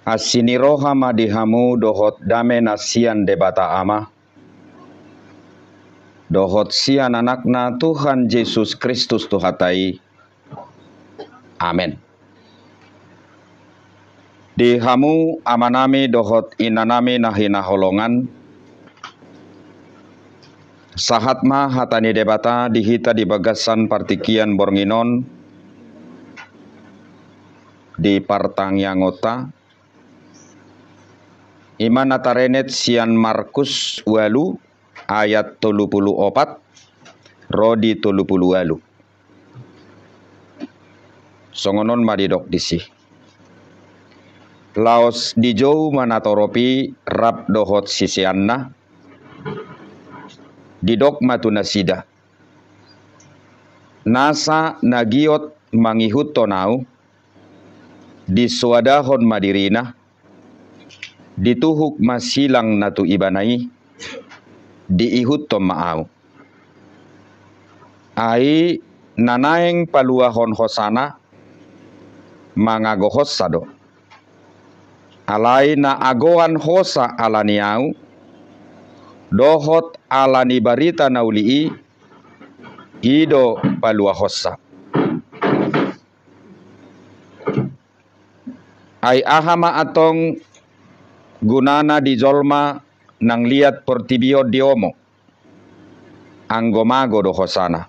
Asiniroha madihamu dohot dame nasian debata ama. Dohot sian anakna Tuhan Yesus Kristus tuhatai. Amin. Dihamu amanami dohot inanami nahina holongan. Sahatma hatani debata dihita di bagasan partikian bornginon. Di partang yangota. Iman natarenet sian Markus walu ayat 34 rodi 30 walu. Songonon madidok disi. Laos dijau manatoropi rap dohot sisianna. Didok matunasida. Nasa nagiot mangihut tonau. Diswadahon madirina. Dituhuk masilang natu ibanai. Diihut to maau. Ai nanaeng paluahon hosana. Mangagohos sado. Alai na agoan hosa alaniau. Dohot alani barita naulii. Ido paluahosa. Ai ahama atong gunana di jolma nang liat portibio diomo. Anggomago do hosana.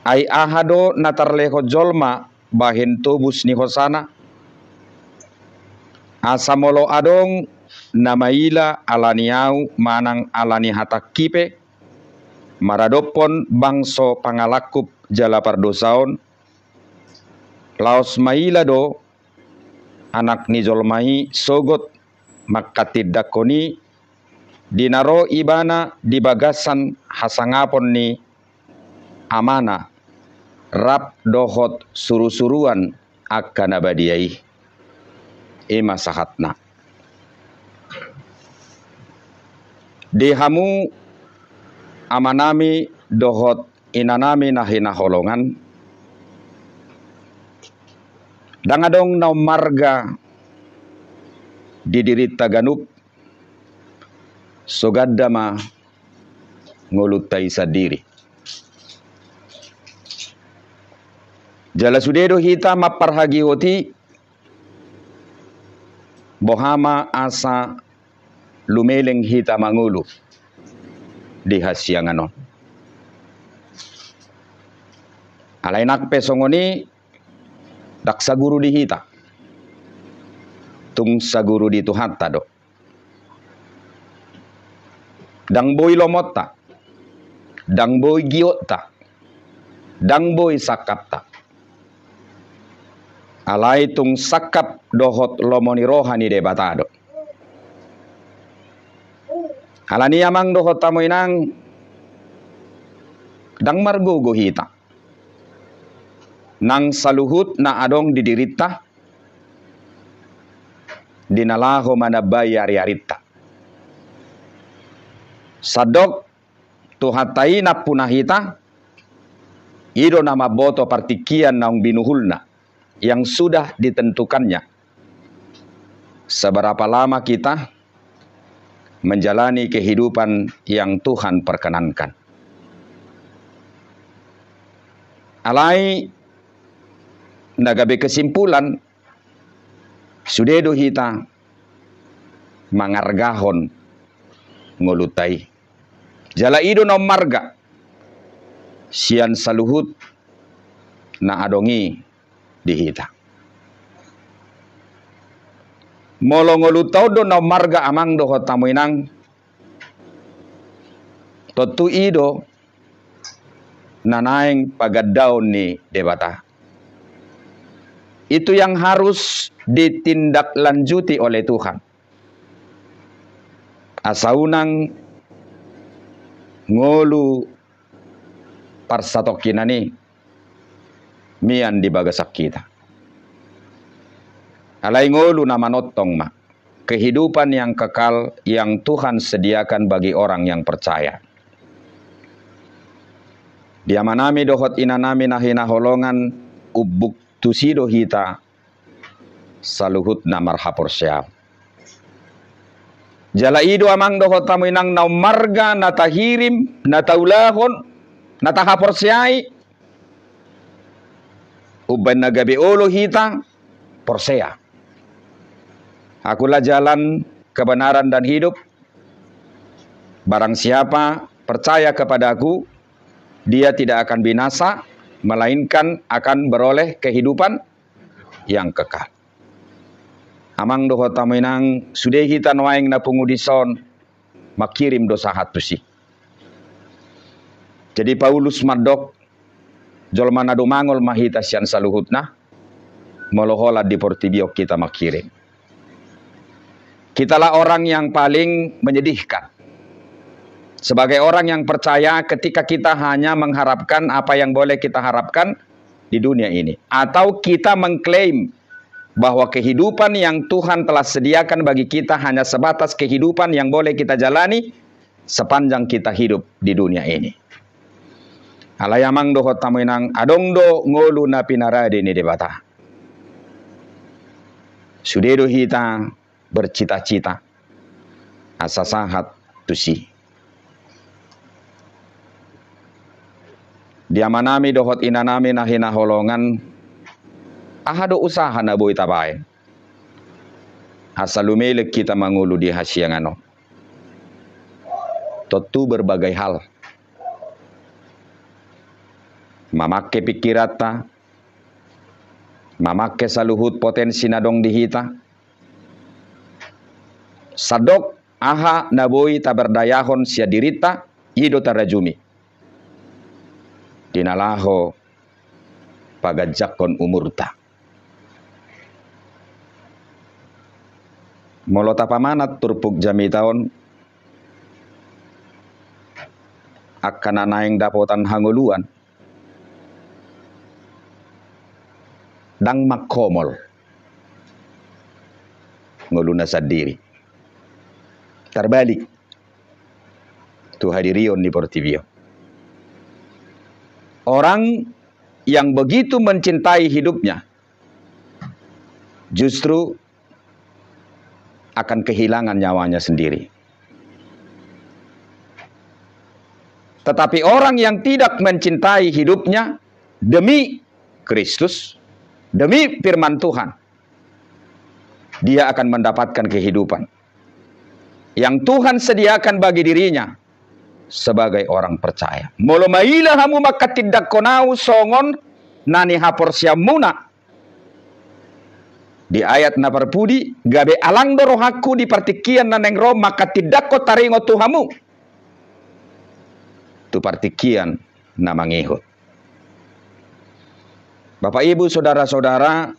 Ai ahado natarleho jolma bahin tubus ni hosana. Asamolo adong namaila alaniau manang alani hatak kipe. Maradopon bangso pangalakup jala pardosaon. Laos maila do anak ni jolmai sogot makatid dakoni dinaro ibana di bagasan hasangapon ni amana rap dohot suru-suruan akan abadiai ima sahatna. Dihamu amanami dohot inanami nahina holongan. Dangadong na marga didirita ganup sogadama ngulutay sa diri. Jala sudedo hita maparhagi hoti bohama asa lumeleng hita mangulu di hasyanganon. Alainak pesongoni dak saguru dihita. Tung saguru di Tuhan tado. Dang boy lomota. Dang boy giota. Dang boy sakapta. Alai tung sakap dohot lomoni rohani debatado. Alani amang dohot tamoinang dang margogo hita. Nang saluhut na adong didirita dinalaho manabay yari-yarita. Sadok tuhatai na punahita ido na maboto partikian naung binuhulna yang sudah ditentukannya. Seberapa lama kita menjalani kehidupan yang Tuhan perkenankan. Alai nagabe kesimpulan sudedo hita mangargahon ngulutai jala ido na marga sian saluhut na adongi dihita molo ngulutaw do na marga amang dohot tamoinang totu ido nanaeng pagadaw ni debata. Itu yang harus ditindaklanjuti oleh Tuhan. Asaunang ngolu parsatokinani mian di bagasak kita. Alai ngolu na manotong ma. Kehidupan yang kekal yang Tuhan sediakan bagi orang yang percaya. Diamanami dohot inanami nahina holongan ubuk tusido hita saluhut na marhapor siya. Jala ido amang doho taminang na marga natahirim nataulahon natahapor siyai uban na gabi ulo hita porsea. Akulah jalan kebenaran dan hidup. Barang siapa percaya kepadaku, dia tidak akan binasa, melainkan akan beroleh kehidupan yang kekal. Amang doho taminang sudah kita noaing na pungudison makirim dosa hatusi. Jadi Paulus madok jolmana dumangol mahita sian saluhutna molohola di portibio kita makirim. Kitalah orang yang paling menyedihkan. Sebagai orang yang percaya ketika kita hanya mengharapkan apa yang boleh kita harapkan di dunia ini. Atau kita mengklaim bahwa kehidupan yang Tuhan telah sediakan bagi kita hanya sebatas kehidupan yang boleh kita jalani sepanjang kita hidup di dunia ini. Alayamang doho taminang adongdo ngolu na pinarade ni debata. Sudedo hita bercita-cita asa sahat tusi. Diamanami dohot inanami na hinaholongan ahado usaha na boy tabain. Asa lumilik kita mangulu di hasyang ano. Tentu berbagai hal. Mamakke pikirata, mamakke saluhut potensi nadong dihita. Sadok aha naboy taberdayahon sia dirita ido tarajumi. Dinalaho pagajakon umurta. Molota pamanat turpuk jami taon akan naing dapotan hanguluan dang makomol nguluna sadiri terbalik tu hadirion di Portibio. Orang yang begitu mencintai hidupnya justru akan kehilangan nyawanya sendiri. Tetapi orang yang tidak mencintai hidupnya demi Kristus, demi firman Tuhan, dia akan mendapatkan kehidupan yang Tuhan sediakan bagi dirinya sebagai orang percaya. Molo maila hamu makatidak konau songon nani hapor siamuna. Di ayat na parpudi gabe alang dorohaku di partikian naneng ro makatidak ko taringo tuhamu. Tu partikian na mangihut. Bapak Ibu saudara-saudara,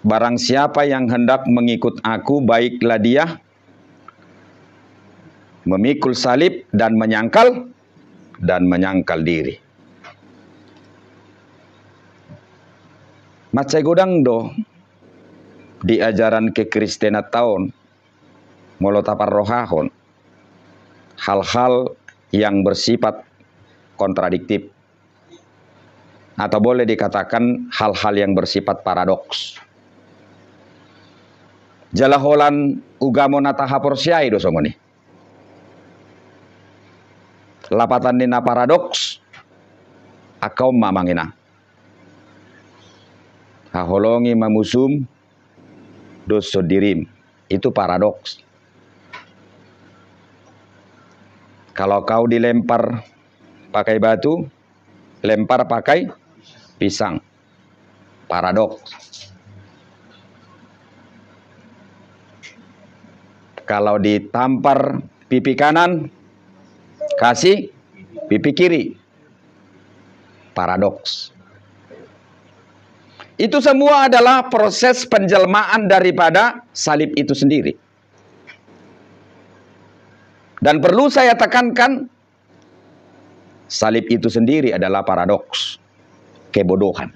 barang siapa yang hendak mengikut aku, baiklah dia memikul salib dan menyangkal diri. Macai godang do di ajaran kekristenan tahun molotapar rohahon hal-hal yang bersifat kontradiktif atau boleh dikatakan hal-hal yang bersifat paradoks. Jalaholan ugamo natahapor siai dosongoni. Lapatan nina paradoks akau mamangina. Haholongi mamusum doso dirim. Itu paradoks. Kalau kau dilempar pakai batu, lempar pakai pisang. Paradoks. Kalau ditampar pipi kanan, kasih pipi kiri. Paradoks. Itu semua adalah proses penjelmaan daripada salib itu sendiri. Dan perlu saya tekankan, salib itu sendiri adalah paradoks, kebodohan.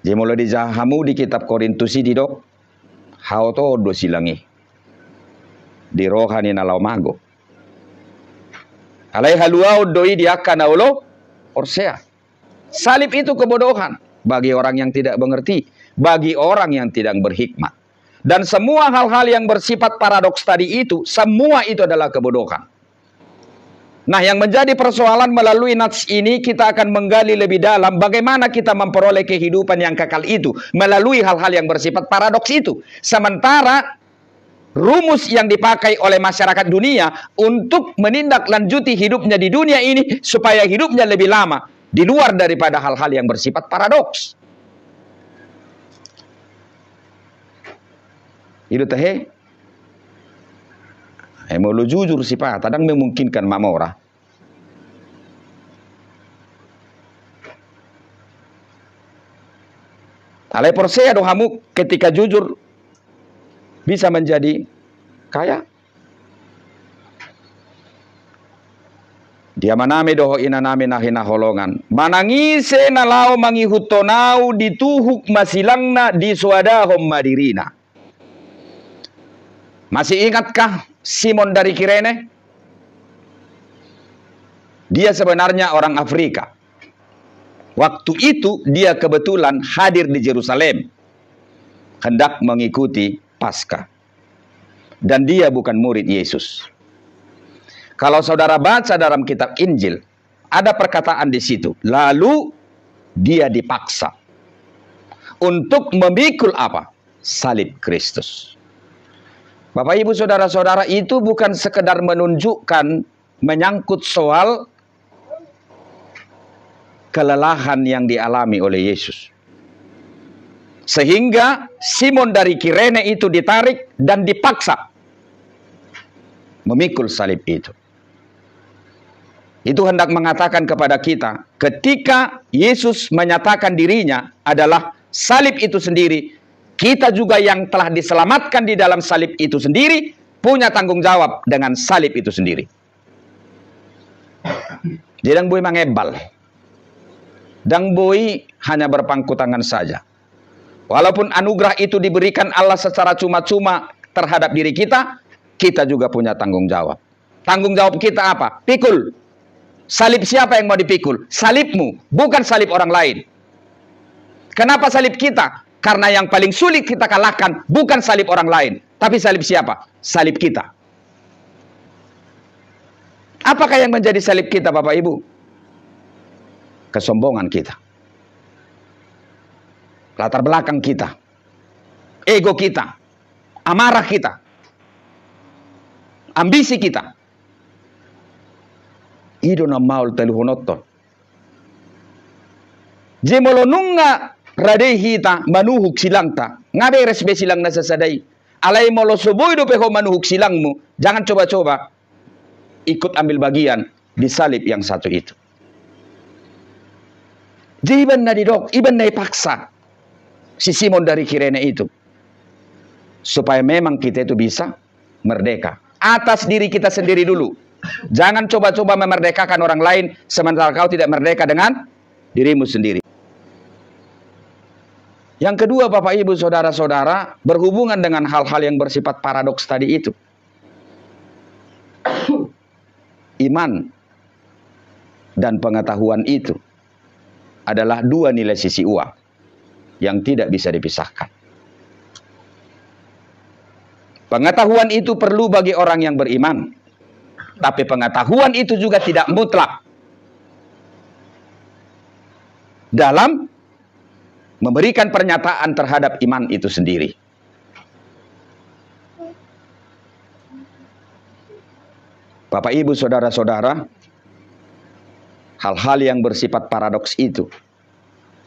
Jemolo dijahamu di kitab Korintusi didok, hao to do silangi. Di rohani nalau mago. Alai haluau doi diakana ulo orsea. Salib itu kebodohan. bagi orang yang tidak mengerti, bagi orang yang tidak berhikmat. Dan semua hal-hal yang bersifat paradoks tadi itu, semua itu adalah kebodohan. Nah, yang menjadi persoalan melalui nats ini, kita akan menggali lebih dalam bagaimana kita memperoleh kehidupan yang kekal itu melalui hal-hal yang bersifat paradoks itu. Sementara rumus yang dipakai oleh masyarakat dunia untuk menindaklanjuti hidupnya di dunia ini supaya hidupnya lebih lama di luar daripada hal-hal yang bersifat paradoks. Itu teh. Mau lu jujur sih Pak, kadang memungkinkan mamora. Alai persea do hamu ketika jujur bisa menjadi kaya. Dia maname doho inaname nahina holongan. Manangise nalao mangihutonau dituhuk masilangna di suadahom madirina. Masih ingatkah Simon dari Kirene? Dia sebenarnya orang Afrika. Waktu itu dia kebetulan hadir di Yerusalem, hendak mengikuti Paskah. Dan dia bukan murid Yesus. Kalau saudara baca dalam kitab Injil, ada perkataan di situ. Lalu dia dipaksa untuk memikul apa? Salib Kristus. Bapak Ibu saudara-saudara, itu bukan sekedar menunjukkan menyangkut soal kelelahan yang dialami oleh Yesus. Sehingga Simon dari Kirene itu ditarik dan dipaksa memikul salib itu. Itu hendak mengatakan kepada kita, ketika Yesus menyatakan dirinya adalah salib itu sendiri, kita juga yang telah diselamatkan di dalam salib itu sendiri, punya tanggung jawab dengan salib itu sendiri. Didang bui mengebal. Dang bui hanya berpangku tangan saja. Walaupun anugerah itu diberikan Allah secara cuma-cuma terhadap diri kita, kita juga punya tanggung jawab. Tanggung jawab kita apa? Pikul. Salib siapa yang mau dipikul? Salibmu, bukan salib orang lain. Kenapa salib kita? Karena yang paling sulit kita kalahkan bukan salib orang lain, tapi salib siapa? Salib kita. Apakah yang menjadi salib kita, Bapak Ibu? Kesombongan kita. Latar belakang kita. Ego kita. Amarah kita. Ambisi kita. Ido na maul teluhonoton. Jemolonunga radei hita manuhuk silangta. Ngabe resbe silang na sasadai. Alai molo soboy do peho manuhuk silangmu. Jangan coba-coba ikut ambil bagian di salib yang satu itu. Jiban na didok, iban na ipaksa si Simon dari Kirene itu. Supaya memang kita itu bisa merdeka. Atas diri kita sendiri dulu. Jangan coba-coba memerdekakan orang lain sementara kau tidak merdeka dengan dirimu sendiri. Yang kedua, Bapak Ibu saudara-saudara, berhubungan dengan hal-hal yang bersifat paradoks tadi itu. Iman dan pengetahuan itu adalah dua nilai sisi uang yang tidak bisa dipisahkan. Pengetahuan itu perlu bagi orang yang beriman. Tapi pengetahuan itu juga tidak mutlak dalam memberikan pernyataan terhadap iman itu sendiri. Bapak Ibu saudara-saudara, hal-hal yang bersifat paradoks itu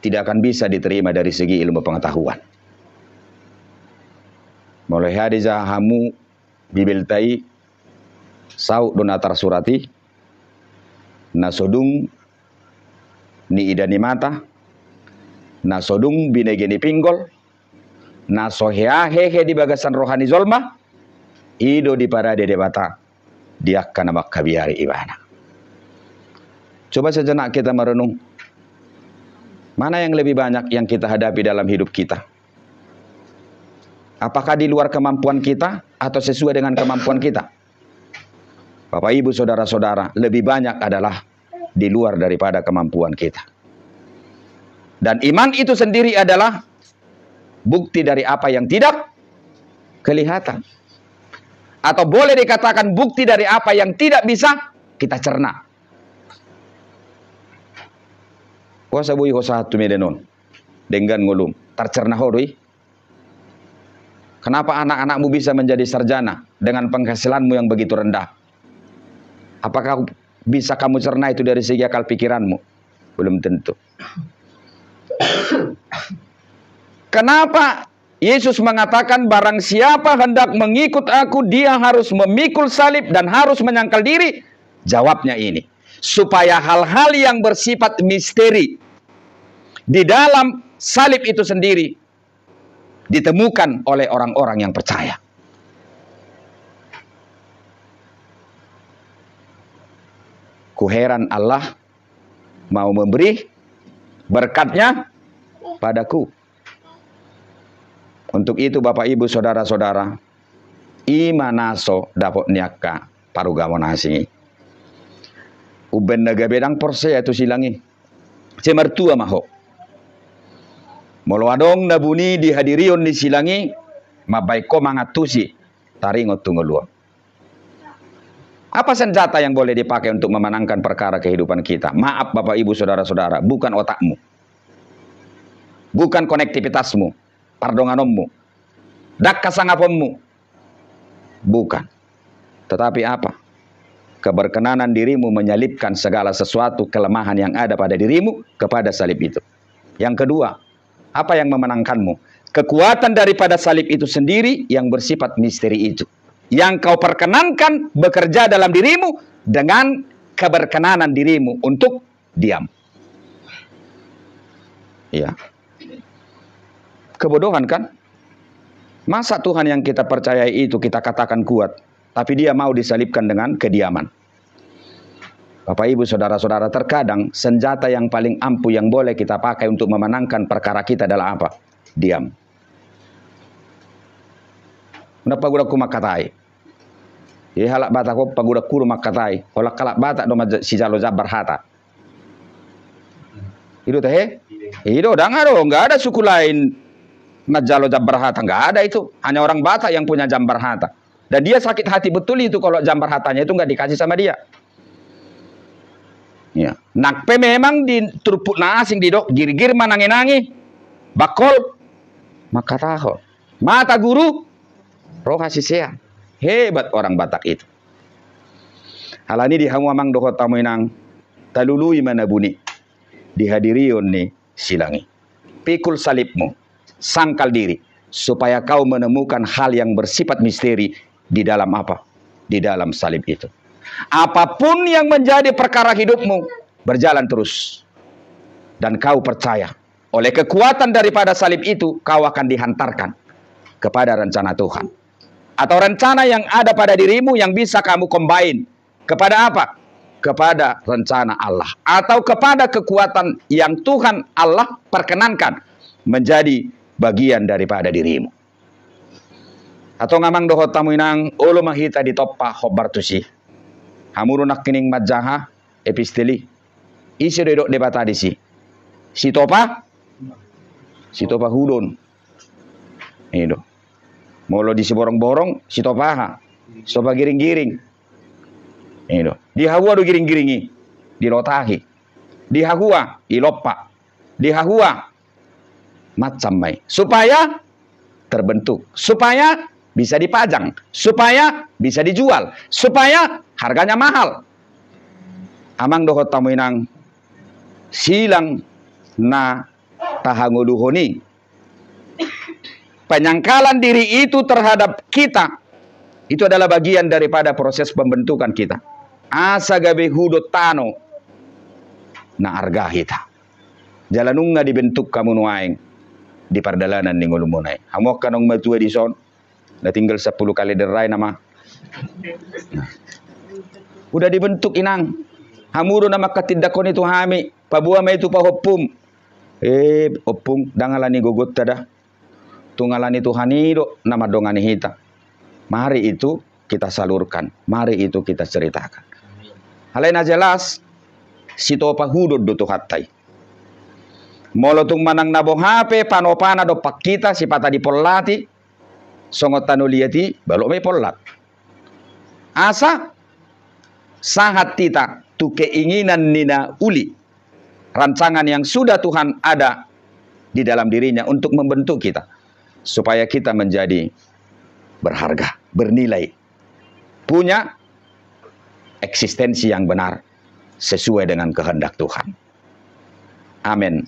tidak akan bisa diterima dari segi ilmu pengetahuan. Mulai hari jahamu bibiltai sau donatar surati nasodung ni idani mata nasodung binegeni pinggol nasohea hehe di bagasan rohani zolma ido di parade debata diakkan nama kabiari ibana. Coba sejenak kita merenung, mana yang lebih banyak yang kita hadapi dalam hidup kita? Apakah di luar kemampuan kita atau sesuai dengan kemampuan kita? Bapak Ibu saudara-saudara, lebih banyak adalah di luar daripada kemampuan kita. Dan iman itu sendiri adalah bukti dari apa yang tidak kelihatan. Atau boleh dikatakan bukti dari apa yang tidak bisa kita cerna. Kuasa bui kuasa hatu medenon. Dengan ngulum. Tercerna horui. Kenapa anak-anakmu bisa menjadi sarjana dengan penghasilanmu yang begitu rendah? Apakah bisa kamu cerna itu dari segi akal pikiranmu? Belum tentu. Kenapa Yesus mengatakan barang siapa hendak mengikut aku, dia harus memikul salib dan harus menyangkal diri? Jawabnya ini, supaya hal-hal yang bersifat misteri di dalam salib itu sendiri ditemukan oleh orang-orang yang percaya. Kuheran Allah mau memberi berkatnya padaku. Untuk itu Bapak Ibu Saudara-saudara, imanaso dapat niaka parugamon hasingi. Uben naga bedang porse itu silangi. Cemertua maho. Moloadong nabuni dihadirion di silangi, mabaiko mangatusi taringot tunggalua. Apa senjata yang boleh dipakai untuk memenangkan perkara kehidupan kita? Maaf Bapak Ibu Saudara-saudara, bukan otakmu. Bukan konektivitasmu, pardonganommu, dakkasangaponmu. Bukan. Tetapi apa? Keberkenanan dirimu menyalipkan segala sesuatu kelemahan yang ada pada dirimu kepada salib itu. Yang kedua, apa yang memenangkanmu? Kekuatan daripada salib itu sendiri yang bersifat misteri itu. Yang kau perkenankan bekerja dalam dirimu dengan keberkenanan dirimu untuk diam. Ya. Kebodohan kan? Masa Tuhan yang kita percayai itu kita katakan kuat, tapi dia mau disalibkan dengan kediaman. Bapak Ibu Saudara-saudara, terkadang senjata yang paling ampuh yang boleh kita pakai untuk memenangkan perkara kita adalah apa? Diam. Kenapa gua kumakatai? Ya halak bata ko paguda kuru makatai. Olak kalak bata do si jalo jabar hata. Itu teh? Itu dangaro, enggak ada suku lain majalo jabar hata, enggak ada itu. Hanya orang Batak yang punya jambar hata. Dan dia sakit hati betul itu kalau jambar hatanya itu enggak dikasih sama dia. Ya, nakpe memang di turpuk nasing di dok gir-gir manangi-nangi. Bakol maka tahu. Mata guru roh hasisia. Hebat orang Batak itu. Hal ini dihamamang doho tamuinang talului manabuni. Dihadirion nih silangi. Pikul salibmu, sangkal diri supaya kau menemukan hal yang bersifat misteri di dalam apa? Di dalam salib itu. Apapun yang menjadi perkara hidupmu, berjalan terus. Dan kau percaya, oleh kekuatan daripada salib itu, kau akan dihantarkan kepada rencana Tuhan. Atau rencana yang ada pada dirimu yang bisa kamu combine. Kepada apa? Kepada rencana Allah. Atau kepada kekuatan yang Tuhan Allah perkenankan menjadi bagian daripada dirimu. Atau ngamang doho tamuinang ulu mahita di toppa hobartusi. Hamuru nakining majaha episteli. Isi dedok debata disi. Si topa hudon. Ini. Molo di si borong-borong, si topaha. Si topa giring-giring. Ini. Di hahua do giring-giringi. Di lotahi. Di hahua, ilopa. Di hahua, macam mai. Supaya terbentuk. Supaya bisa dipajang. Supaya bisa dijual. Supaya harganya mahal. Amang dohot tamuinang silang na tahanguluhoni. Penyangkalan diri itu terhadap kita itu adalah bagian daripada proses pembentukan kita. Asa gabe hudot tano na arga kita. Jalanung nga dibentuk kamu nuaing di pardalanan ning ulumunay. Hamok kanong matua di son na tinggal 10 kali derai nama. Nah. Udah dibentuk inang. Hamuro na makatindakon itu hami. Pabuha may itu pa hopum. Opung dangalani gugut tada. Tunggalani Tuhan itu nama dongani hita. Mari itu kita salurkan. Mari itu kita ceritakan. Halaina jelas. Si topa hudod do tuhatai. Molotung manang nabo HP panopana do pakita si pata di pollati songot tanuliati balok may pollat. Asa sangat tita tu keinginan nina uli rancangan yang sudah Tuhan ada di dalam dirinya untuk membentuk kita supaya kita menjadi berharga, bernilai, punya eksistensi yang benar sesuai dengan kehendak Tuhan. Amin.